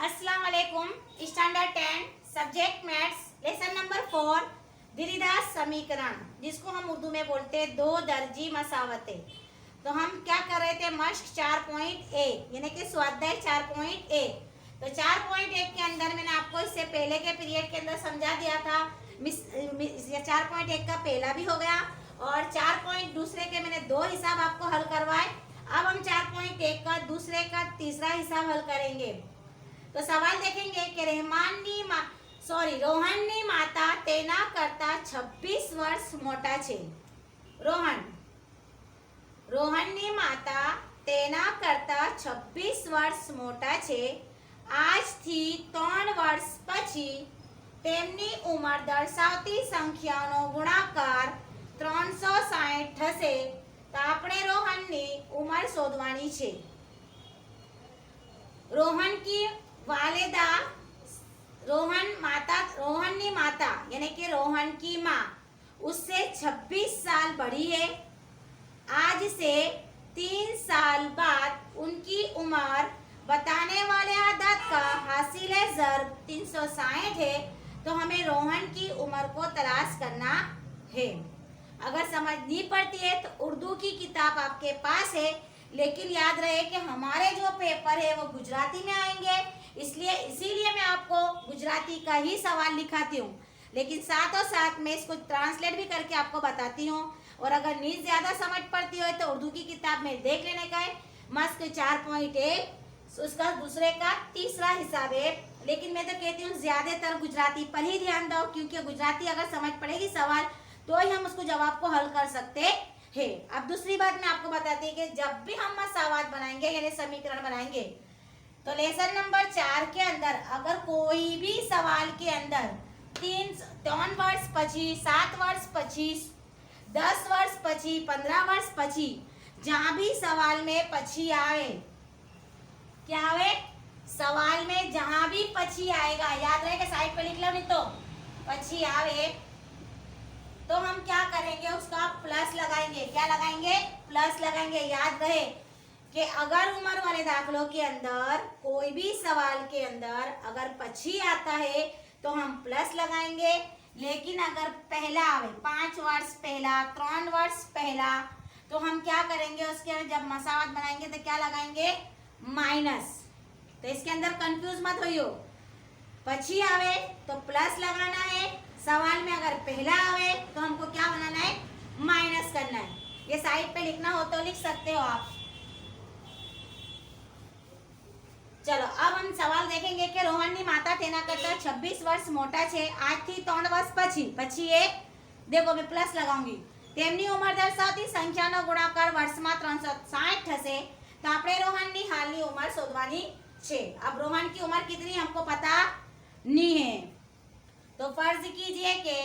अस्सलाम वालेकुम। Standard 10 subject maths lesson number 4 द्विघात समीकरण, जिसको हम उर्दू में बोलते हैं दो दर्जी मसावतें। तो हम क्या कर रहे थे, मश्क 4.1 यानी कि स्वाध्याय 4.1। तो 4.1 के अंदर मैंने आपको इससे पहले के पीरियड के अंदर समझा दिया था। 4.1 का पहला भी हो गया और 4 दूसरे के मैंने दो हिसाब आपको हल करवाए। अब हम 4.1 का दूसरे का तीसरा हिसाब हल करेंगे। तो सवाल देखेंगे कि रोहनની માતા તેના કરતા 26 વર્ષ મોટા છે। રોહનની માતા તેના કરતા 26 વર્ષ મોટા છે। આજથી 3 વર્ષ પછી તેમની ઉંમર દર્શાવતી સંખ્યાનો ગુણાકાર 360 થશે। તો આપણે રોહનની ઉંમર શોધવાની છે। रोहन की वालिदा रोहननी माता यानी कि रोहन की माँ उससे 26 साल बड़ी है। आज से 3 साल बाद उनकी उम्र बताने वाले आदत का हासिल ज़र्ब 360 है। तो हमें रोहन की उम्र को तलाश करना है। अगर समझ नहीं पड़ती है तो उर्दू की किताब आपके पास है, लेकिन याद रहे कि हमारे जो पेपर है वो गुजराती में आएंगे, इसलिए इसीलिए मैं आपको गुजराती का ही सवाल लिखाती हूँ, लेकिन साथों साथ मैं इसको ट्रांसलेट भी करके आपको बताती हूँ। और अगर नहीं ज़्यादा समझ पड़ती हो तो उर्दू की किताब में देख लेने का है। मस्क 4.1 उसका दूसरे का तीसरा हिसाब है, लेकिन मैं तो कहती हूँ ज़्यादातर गुजराती पर ही ध्यान दो, क्योंकि गुजराती अगर समझ पड़ेगी सवाल तो ही हम उसको जवाब को हल कर सकते है। अब दूसरी बात मैं आपको बताती हूँ कि जब भी हम मसावात बनाएंगे यानी समीकरण बनाएंगे, तो लेसन नंबर 4 के अंदर अगर कोई भी सवाल के अंदर 3 वर्ष पची, 7 वर्ष पची, 10 वर्ष पची, 15 वर्ष पची, जहाँ भी सवाल में पची आवे, क्या आवे सवाल में जहाँ भी पची आएगा, याद रहे कि साइड पे लिख लो, नहीं तो पची आवे तो हम क्या करेंगे, उसका प्लस लगाएंगे। क्या लगाएंगे? प्लस लगाएंगे। याद रहे कि अगर उम्र वाले दाखलों के अंदर कोई भी सवाल के अंदर अगर पची आता है तो हम प्लस लगाएंगे, लेकिन अगर पहला आवे 5 वर्ष पहला, 3 वर्ष पहला, तो हम क्या करेंगे, उसके अंदर जब मसावत बनाएंगे तो क्या लगाएंगे? माइनस। तो इसके अंदर कंफ्यूज मत होइयो, पची आवे तो प्लस लगाना है, सवाल में अगर पहला आवे तो हमको क्या बनाना है? माइनस करना है। ये साइड पे लिखना हो तो लिख सकते हो आप। चलो अब हम सवाल देखेंगे कि रोहननी माता तेना करता 26 वर्ष मोटा छे। आज थी 3 वर्ष પછી એક देखो मैं प्लस लगाऊंगी। તેમની ઉંમર દર્શાવતી સંખ્યાનો ગુણાકાર વર્ષમાં 360 થશે। तो આપણે રોહનની હાલની ઉંમર શોધવાની છે। अब रोहन की उम्र कितनी हमको पता नहीं है, तो फर्ज कीजिए कि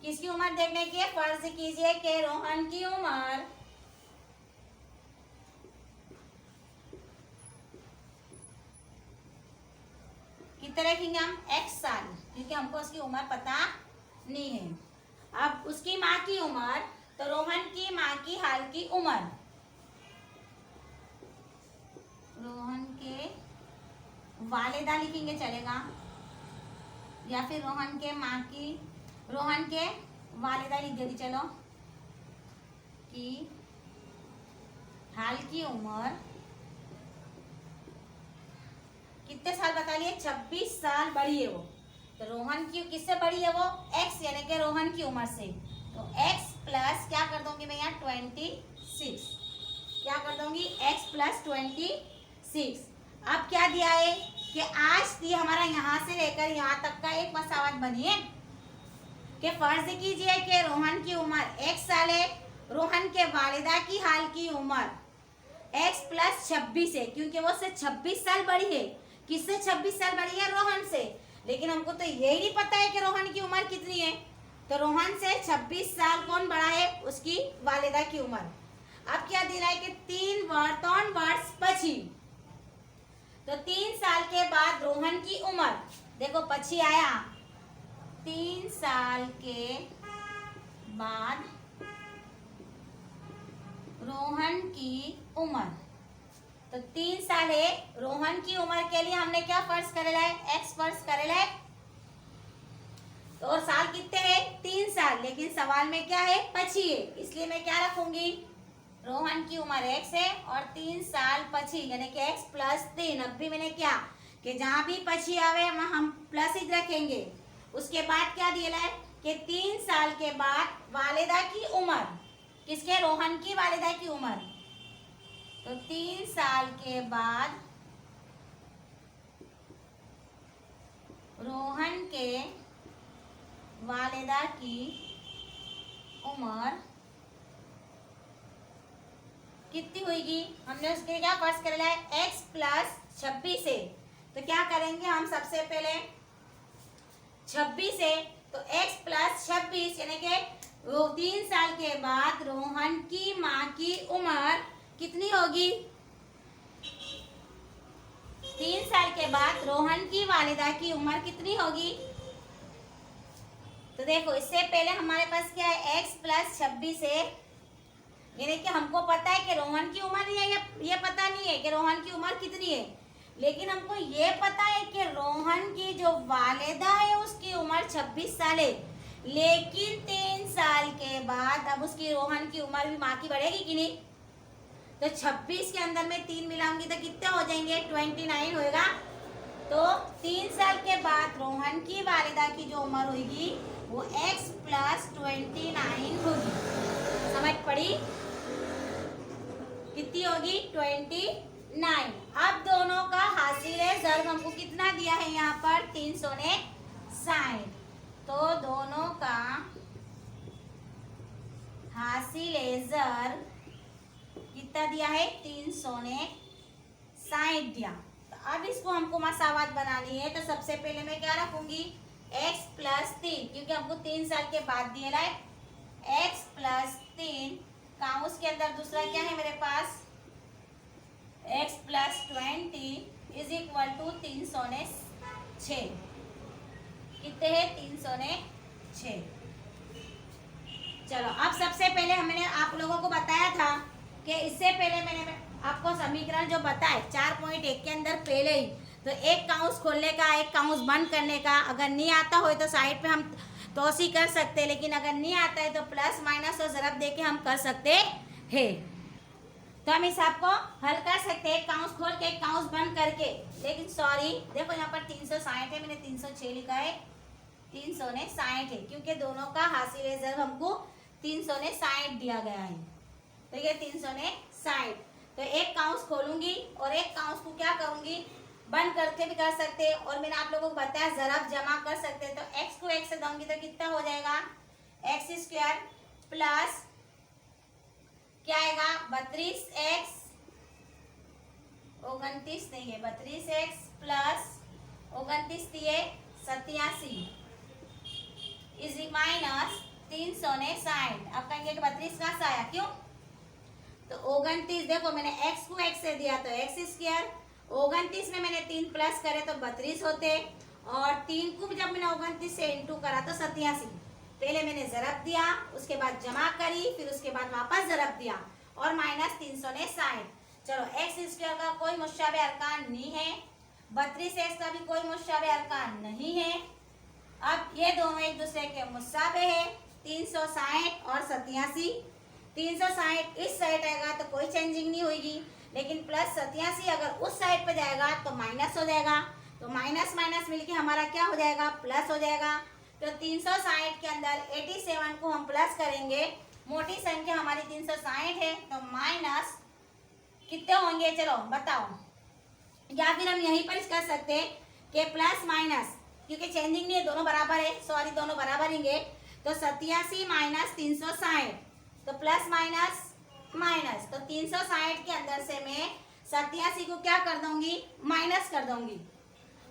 किसकी उम्र देखने की है? फर्ज कीजिए कि रोहन की उम्र कितने रखेंगे हम? x साल, क्योंकि हमको उसकी उम्र पता नहीं है। अब उसकी माँ की उम्र, तो रोहन की माँ की हाल की उम्र, रोहन के वालिदा लिखेंगे चलेगा, या फिर रोहन के माँ की, रोहन के वालिदा लिख देती चलो, कि हाल की उम्र कितने साल बता लिए? 26 साल बड़ी है वो। तो रोहन की किससे बड़ी है वो? x यानी कि रोहन की उम्र से। तो x प्लस क्या कर दूंगी मैं यहाँ? 26। क्या कर दूंगी? x plus 26। अब क्या दिया है कि आज थी हमारा यहाँ से लेकर यहाँ तक का एक मसावत बनी है कि फर्ज कीजिए कि रोहन की उम्र x साल है, रोहन के वालिदा की हाल की उम्र x प्लस 26 है, क्योंकि वो से 26 साल बड़ी है। किससे 26 साल बड़ी है? रोहन से। लेकिन हमको तो यही नहीं पता है कि रोहन की उम्र कितनी है। तो रोहन से 26 साल कौन बड़ा है? उसकी वालिदा की उम्र। अब क्या दिया है कि 3 वर्ष पची, तो 3 साल के बाद रोहन की उम्र देखो पची आया, 3 साल के बाद रोहन की उम्र। तो 3 साल है रोहन की उम्र के लिए हमने क्या फर्ज करेला है, एक्स फर्ज करेला है। तो और साल कितने हैं, 3 साल, लेकिन सवाल में क्या है, पची है, इसलिए मैं क्या रखूंगी, रोहन की उम्र एक्स है और 3 साल पची, यानी कि एक्स प्लस 3। अब भी मैंने क्या कि जहां भी पची आवे वहां हम प्लस ही रखेंगे। उसके बाद क्या दिया है कि 3 साल के बाद वालिदा की उम्र, किसके, रोहन की वालिदा की उम्र। तो 3 साल के बाद रोहन के वालिदा की उम्र कितनी होगी, हमने उसके क्या फर्ज करेला है, x प्लस 26 है। तो क्या करेंगे हम, सबसे पहले 26 है तो x प्लस 26 यानी कि वो 3 साल के बाद रोहन की माँ की उम्र कितनी होगी, 3 साल के बाद रोहन की वालिदा की उम्र कितनी होगी। तो देखो इससे पहले हमारे पास क्या है, x प्लस 26 है, यानी कि हमको पता है कि रोहन की उम्र नहीं है, ये पता नहीं है कि रोहन की उम्र कितनी है, लेकिन हमको ये पता है कि रोहन की जो वालिदा है उसकी उम्र 26 साल है। लेकिन 3 साल के बाद अब उसकी रोहन की उम्र भी माँ की बढ़ेगी कि नहीं। तो 26 के अंदर में 3 मिलाऊंगी तो कितने हो जाएंगे, 29 होएगा। तो 3 साल के बाद रोहन की वालिदा की जो उम्र होगी वो x प्लस 29 होगी। समझ पड़ी, कितनी होगी, 29। अब दोनों का हासिल ज़र्ब हमको कितना दिया है यहाँ पर, 360। तो दोनों का हासिल ज़र्ब कितना दिया है, 360 दिया। तो अब इसको हमको मसावत बनानी है। तो सबसे पहले मैं क्या रखूंगी, x प्लस 3, क्योंकि हमको 3 साल के बाद दिया है, x प्लस 3 काउंस के अंदर दूसरा क्या है मेरे पास, x plus 20 is equal to 306। कितने हैं, 306। चलो अब सबसे पहले हमने आप लोगों को बताया था कि इससे पहले मैंने आपको समीकरण जो बताए 4.1 के अंदर पहले ही, तो एक काउंस खोलने का, एक काउंस बंद करने का, अगर नहीं आता हो तो साइड पे हम तोसी कर सकते हैं, लेकिन अगर नहीं आता है तो प्लस माइनस और ज़रब दे के हम कर सकते हैं। तो हम इस आपको हल कर सकते हैं, एक काउंस खोल के एक काउंस बंद करके। लेकिन सॉरी देखो यहाँ पर 360 है, मैंने 306 लिखा है, 360 है, क्योंकि दोनों का हासिल ज़र्ब हमको 360 दिया गया है। तो ये 360। तो एक काउंस खोलूंगी और एक काउंस को क्या करूंगी, बंद करके भी कर सकते हैं। और मैंने आप लोगों को बताया ज़रब जमा कर सकते हैं। तो x को x से दूंगी तो कितना हो जाएगा, x स्क्वायर प्लस क्या आएगा, 32x, 29 नहीं है, 32x प्लस 29 दिए 87 इज माइनस 360। अब कहेंगे कि 32 कहाँ से आया, क्यों, तो 29 देखो मैंने x को x से दिया तो x स्क्वायर, 29 में मैंने 3 प्लस करे तो 32 होते, और 3 को जब मैंने 29 से इंटू करा तो 87। पहले मैंने ज़रब दिया, उसके बाद जमा करी, फिर उसके बाद वापस ज़रब दिया और माइनस 360। चलो x स्क्वायर का कोई मुशाबे अरकान नहीं है, 32x का भी कोई मुशाबे अरकान नहीं है। अब ये दोनों एक दूसरे के मुशाबे है, 360 और 87। 360 इस साइड आएगा तो कोई चेंजिंग नहीं होगी, लेकिन प्लस 87 अगर उस साइड पे जाएगा तो माइनस हो जाएगा। तो माइनस माइनस मिलके हमारा क्या हो जाएगा, प्लस हो जाएगा। तो 360 के अंदर 87 को हम प्लस करेंगे, मोटी संख्या हमारी 360 है, तो माइनस कितने होंगे, चलो बताओ। या फिर हम यहीं पर कर सकते हैं कि प्लस माइनस, क्योंकि चेंजिंग नहीं है, दोनों बराबर है, सॉरी दोनों बराबर होंगे। तो 87 माइनस 360, तो प्लस माइनस माइनस, तो 360 के अंदर से मैं 87 को क्या कर दूंगी, माइनस कर दूंगी।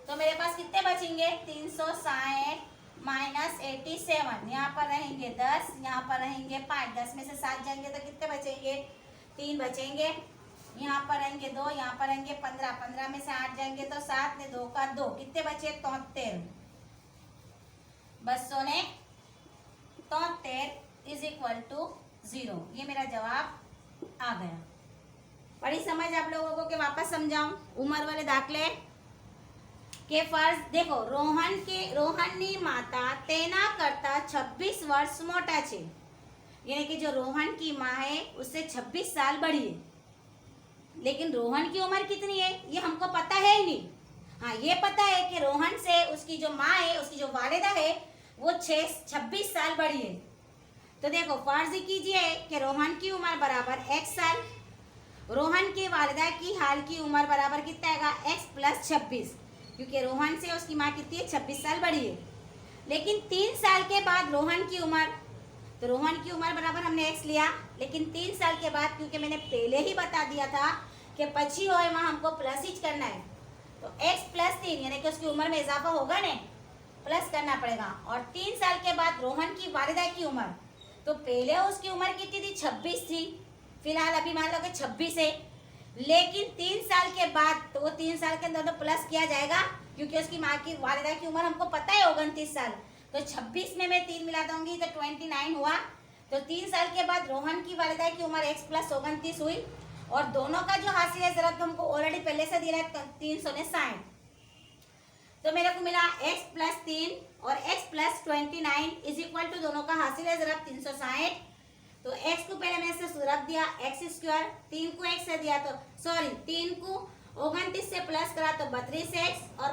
तो मेरे पास कितने बचेंगे, 360 माइनस 87, यहाँ पर रहेंगे 10, यहाँ पर रहेंगे 5, 10 में से 7 जाएंगे तो कितने बचेंगे, 3 बचेंगे। यहाँ पर रहेंगे 2, यहाँ पर रहेंगे 15, 15 में से 8 जाएंगे तो 7 ने 2 का 2, कितने बचे, 73। बस 73 इज इक्वल टू 0। ये मेरा जवाब आ गया। बड़ी समझ आप लोगों को कि वापस समझाऊं उम्र वाले दाखले के फर्ज देखो रोहननी माता तेना करता 26 वर्ष मोटा छे, यानी कि जो रोहन की माँ है उससे 26 साल बड़ी है। लेकिन रोहन की उम्र कितनी है ये हमको पता है ही नहीं। हाँ ये पता है कि रोहन से उसकी जो माँ है, उसकी जो वालिदा है वो 26 साल बड़ी है। तो देखो फर्ज कीजिए कि रोहन की उम्र बराबर x साल, रोहन की वालिदा की हाल की उम्र बराबर कितना आएगा x प्लस 26, क्योंकि रोहन से उसकी माँ कितनी है 26 साल बड़ी है। लेकिन 3 साल के बाद रोहन की उम्र, तो रोहन की उम्र बराबर हमने x लिया, लेकिन 3 साल के बाद क्योंकि मैंने पहले ही बता दिया था कि पची हो वहाँ हमको प्लस ही करना है, तो x प्लस 3 यानी कि उसकी उम्र में इजाफा होगा ने, प्लस करना पड़ेगा। और 3 साल के बाद रोहन की वालिदा की उम्र, तो पहले उसकी उम्र कितनी थी 26 थी, फिलहाल अभी मान लो कि 26 है। लेकिन 3 साल के बाद तो 3 साल के अंदर तो प्लस किया जाएगा, क्योंकि उसकी माँ की वालिदा की उम्र हमको पता है 29 साल, तो 26 में मैं 3 मिला दूंगी तो 29 हुआ। तो 3 साल के बाद रोहन की वालिदा की उम्र x प्लस 29 हुई, और दोनों का जो हासिल है ज़रूरत हमको ऑलरेडी पहले से दिया है 360, तो मेरे को मिला x प्लस 3 और x plus 29 is equal to दोनों का हासिल है ज़रूरत 360। तो x को पहले मैंने से रख दिया x स्क्वायर, 3 को x से दिया तो 3 को 29 से प्लस करा तो 32x, और